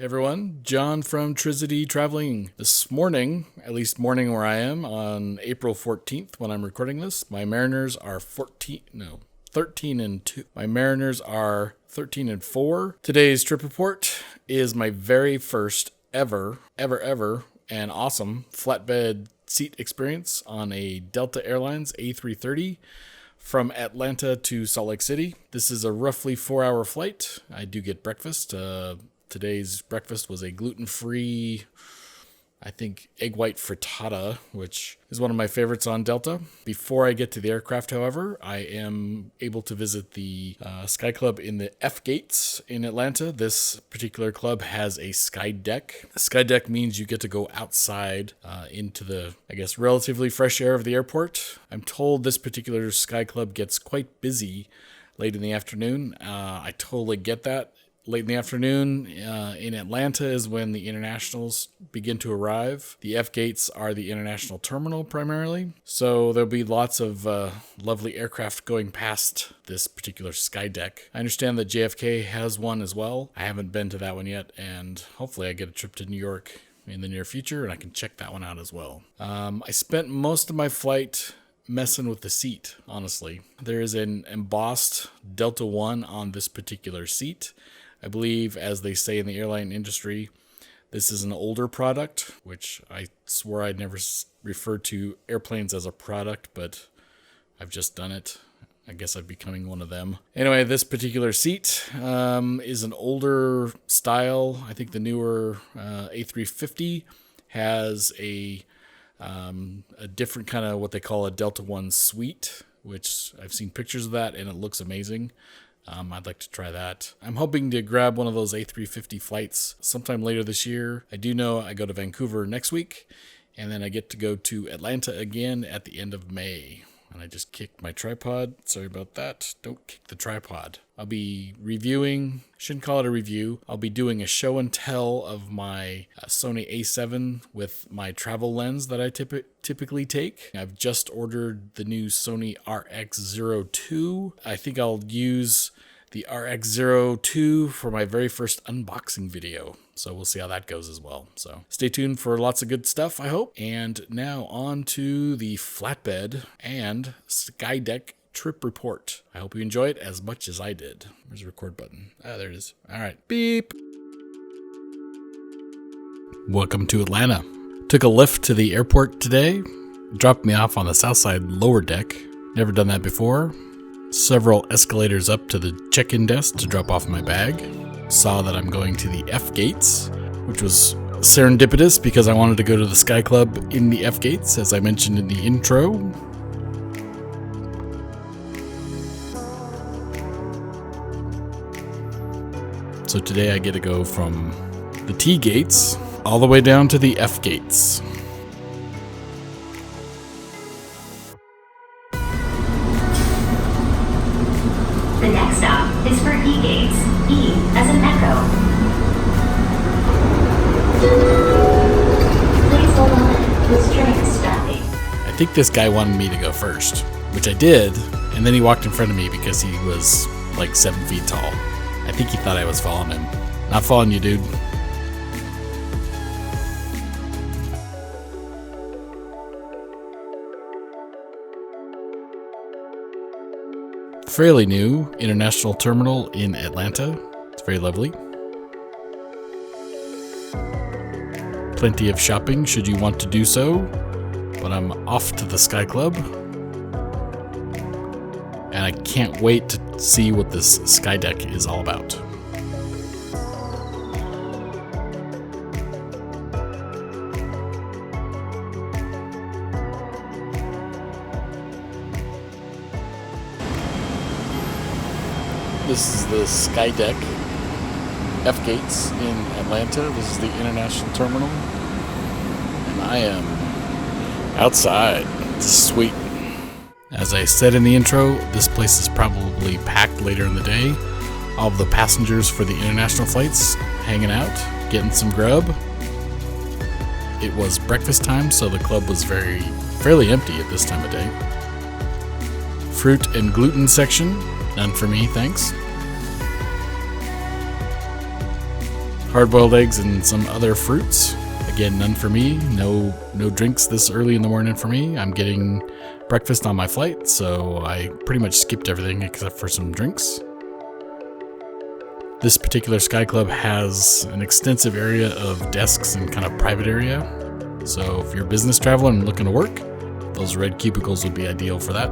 Hey everyone, John from Trizity Traveling. This morning, at least morning where I am, on April 14th when I'm recording this, my Mariners are 13-2. My Mariners are 13-4. Today's trip report is my very first ever, and awesome flatbed seat experience on a Delta Airlines A330 from Atlanta to Salt Lake City. This is a roughly 4-hour flight. I do get breakfast. Today's breakfast was a gluten-free, I think, egg white frittata, which is one of my favorites on Delta. Before I get to the aircraft, however, I am able to visit the Sky Club in the F Gates in Atlanta. This particular club has a sky deck. A sky deck means you get to go outside into the, I guess, relatively fresh air of the airport. I'm told this particular Sky Club gets quite busy late in the afternoon. I totally get that. Late in the afternoon in Atlanta is when the internationals begin to arrive. The F gates are the international terminal primarily. So there'll be lots of lovely aircraft going past this particular sky deck. I understand that JFK has one as well. I haven't been to that one yet, and hopefully I get a trip to New York in the near future and I can check that one out as well. I spent most of my flight messing with the seat, honestly. There is an embossed Delta One on this particular seat. I believe, as they say in the airline industry, this is an older product, which I swore I'd never referred to airplanes as a product, but I've just done it. I guess I'm becoming one of them. Anyway, this particular seat is an older style. I think the newer A350 has a different kind of what they call a Delta One suite, which I've seen pictures of that, and it looks amazing. I'd like to try that. I'm hoping to grab one of those A350 flights sometime later this year. I do know I go to Vancouver next week, and then I get to go to Atlanta again at the end of May. And I just kicked my tripod. Sorry about that. Don't kick the tripod. I'll be reviewing, shouldn't call it a review. I'll be doing a show and tell of my Sony A7 with my travel lens that I typically take. I've just ordered the new Sony RX02. I think I'll use the RX02 for my very first unboxing video. So we'll see how that goes as well. So stay tuned for lots of good stuff, I hope. And now on to the flatbed and Skydeck trip report. I hope you enjoy it as much as I did. Where's the record button? Ah, there it is. All right. Beep. Welcome to Atlanta. Took a lift to the airport today. Dropped me off on the south side lower deck. Never done that before. Several escalators up to the check-in desk to drop off my bag. Saw that I'm going to the F gates, which was serendipitous because I wanted to go to the Sky Club in the F gates, as I mentioned in the intro. So today I get to go from the T gates all the way down to the F gates. The next stop is for E gates. E as in echo. Please hold on. This train is stopping. I think this guy wanted me to go first, which I did, and then he walked in front of me because he was like 7 feet tall. I think he thought I was following him. Not following you, dude. Fairly new international terminal in Atlanta. It's very lovely. Plenty of shopping should you want to do so. But I'm off to the Sky Club. And I can't wait to see what this Sky Deck is all about. This is the Sky Deck F gates in Atlanta. This is the international terminal. And I am outside. This is sweet. As I said in the intro, this place is probably packed later in the day. All of the passengers for the international flights hanging out, getting some grub. It was breakfast time, so the club was fairly empty at this time of day. Fruit and gluten section, none for me, thanks. hard-boiled eggs and some other fruits. Again, none for me. No drinks this early in the morning for me. I'm getting breakfast on my flight, so I pretty much skipped everything except for some drinks. This particular Sky Club has an extensive area of desks and kind of private area. So if you're a business traveler and looking to work, those red cubicles would be ideal for that.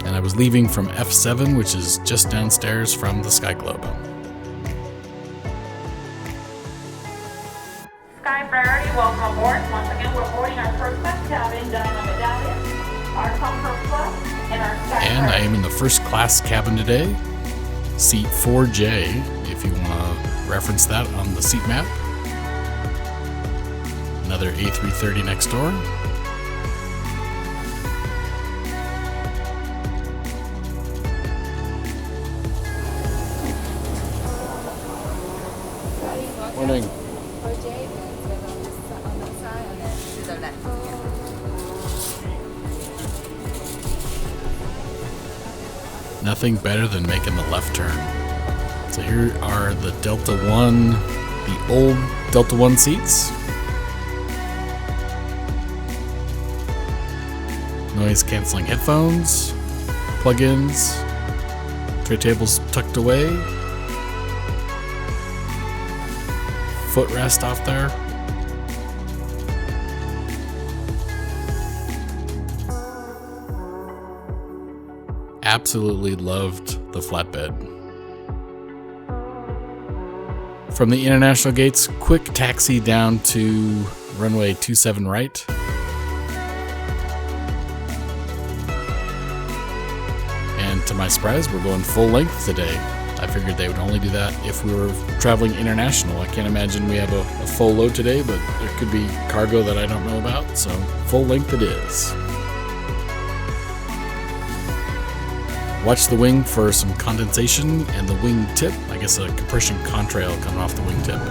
And I was leaving from F7, which is just downstairs from the Sky Club. Sky Priority, welcome aboard. Once again, we're boarding our first class cabin, Diamond Medallion, our Comfort Plus, and our Sky And I Priority. am in the first class cabin today, seat 4J, if you want to reference that on the seat map. Another A330 next door. Morning. Nothing better than making the left turn. So here are the Delta 1, the old Delta 1 seats. Noise canceling headphones, plugins, tray tables tucked away, footrest off there. Absolutely loved the flatbed. From the international gates, quick taxi down to runway 27 right. And to my surprise, we're going full length today. I figured they would only do that if we were traveling international. I can't imagine we have a full load today, but there could be cargo that I don't know about, so full length it is. Watch the wing for some condensation and the wing tip. I guess a compression contrail coming off the wing tip.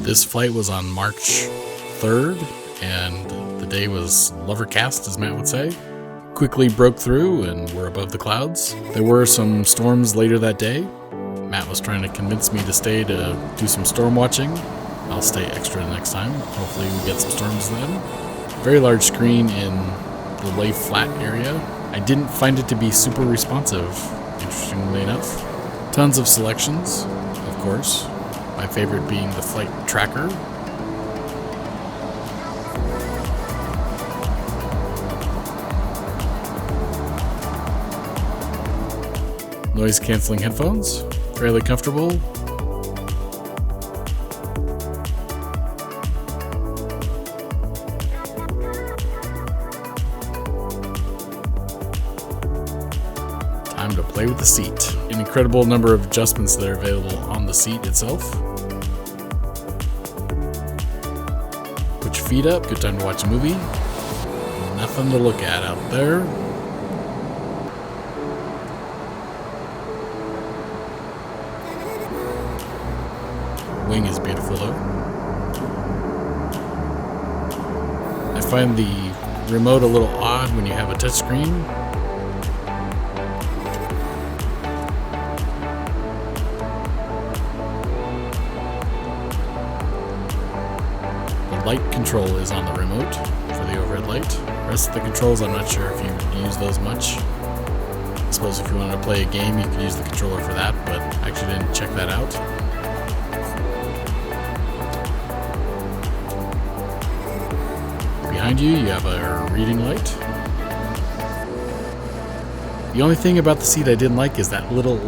This flight was on March 3rd, and the day was lovercast, as Matt would say. Quickly broke through, and we're above the clouds. There were some storms later that day. Matt was trying to convince me to stay to do some storm watching. I'll stay extra next time. Hopefully we get some storms then. Very large screen in the lay flat area. I didn't find it to be super responsive, interestingly enough. Tons of selections, of course. My favorite being the flight tracker. Noise canceling headphones, fairly comfortable. Time to play with the seat. An incredible number of adjustments that are available on the seat itself. Put your feet up, good time to watch a movie. Nothing to look at out there. wing is beautiful though. I find the remote a little odd when you have a touchscreen. The light control is on the remote for the overhead light. The rest of the controls, I'm not sure if you use those much. I suppose if you wanted to play a game, you could use the controller for that, but I actually didn't check that out. Behind you, you have a reading light. The only thing about the seat I didn't like is that little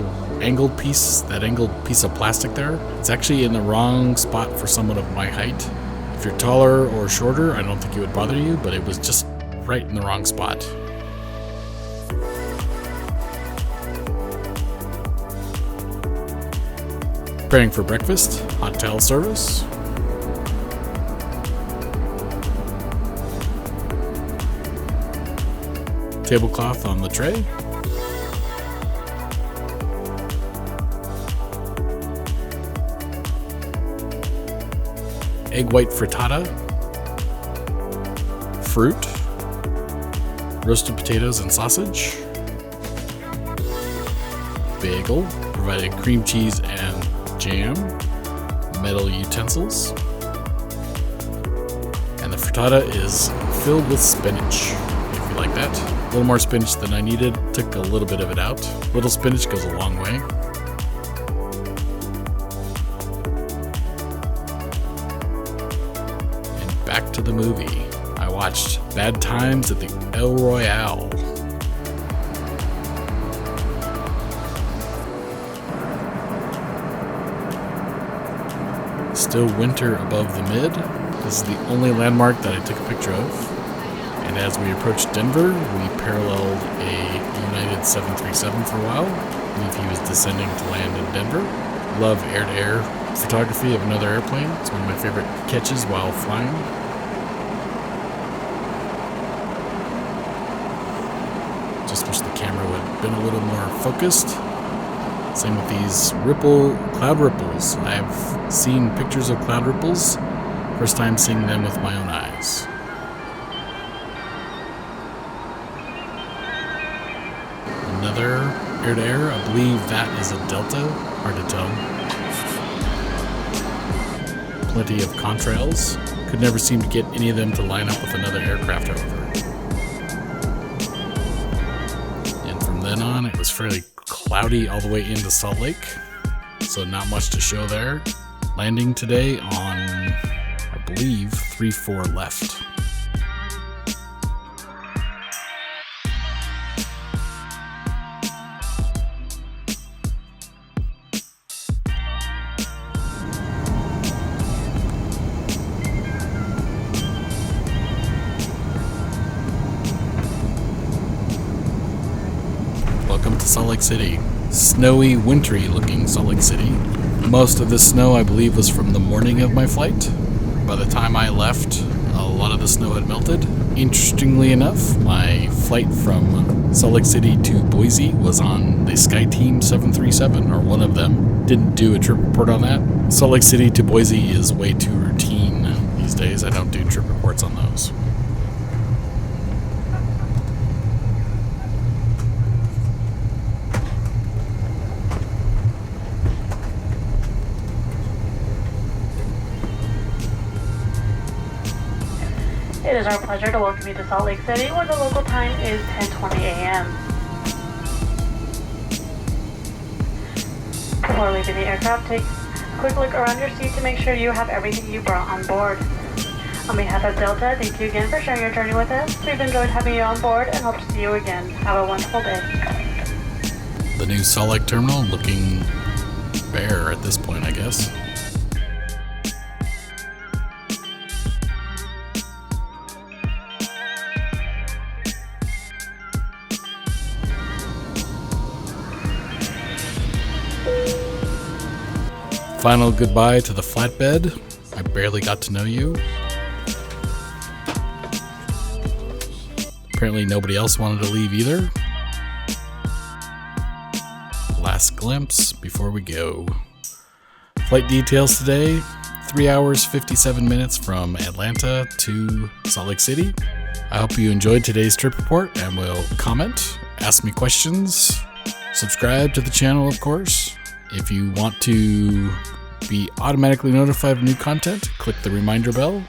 angled piece of plastic there. It's actually in the wrong spot for someone of my height. If you're taller or shorter, I don't think it would bother you, but it was just right in the wrong spot. Preparing for breakfast, hot towel service. Tablecloth on the tray. Egg white frittata. Fruit. Roasted potatoes and sausage. Bagel, provided cream cheese and jam. Metal utensils. And the frittata is filled with spinach, if you like that. A little more spinach than I needed, took a little bit of it out. Little spinach goes a long way. And back to the movie. I watched Bad Times at the El Royale. Still winter above the mid. This is the only landmark that I took a picture of. And as we approached Denver, we paralleled a United 737 for a while. I believe he was descending to land in Denver. Love air-to-air photography of another airplane. It's one of my favorite catches while flying. Just wish the camera would have been a little more focused. Same with these cloud ripples. I've seen pictures of cloud ripples. First time seeing them with my own eyes. Another air-to-air. I believe that is a Delta. Hard to tell. Plenty of contrails. Could never seem to get any of them to line up with another aircraft, however. And from then on, it was fairly cloudy all the way into Salt Lake, so not much to show there. Landing today on, I believe, 3-4 left. Welcome to Salt Lake City. Snowy, wintry looking Salt Lake City. Most of the snow, I believe, was from the morning of my flight. By the time I left, a lot of the snow had melted. Interestingly enough, my flight from Salt Lake City to Boise was on the SkyTeam 737, or one of them. Didn't do a trip report on that. Salt Lake City to Boise is way too routine these days. I don't do trip reports on those. It is our pleasure to welcome you to Salt Lake City, where the local time is 10:20 a.m. Before leaving the aircraft, take a quick look around your seat to make sure you have everything you brought on board. On behalf of Delta, thank you again for sharing your journey with us. We've enjoyed having you on board and hope to see you again. Have a wonderful day. The new Salt Lake terminal looking bare at this point, I guess. Final goodbye to the Flatbed. I barely got to know you. Apparently nobody else wanted to leave either. Last glimpse before we go. Flight details today, 3 hours, 57 minutes from Atlanta to Salt Lake City. I hope you enjoyed today's trip report and will comment, ask me questions, subscribe to the channel, of course. If you want to be automatically notified of new content, click the reminder bell.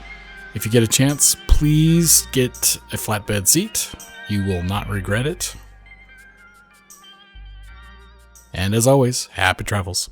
If you get a chance, please get a flatbed seat. You will not regret it. And as always, happy travels.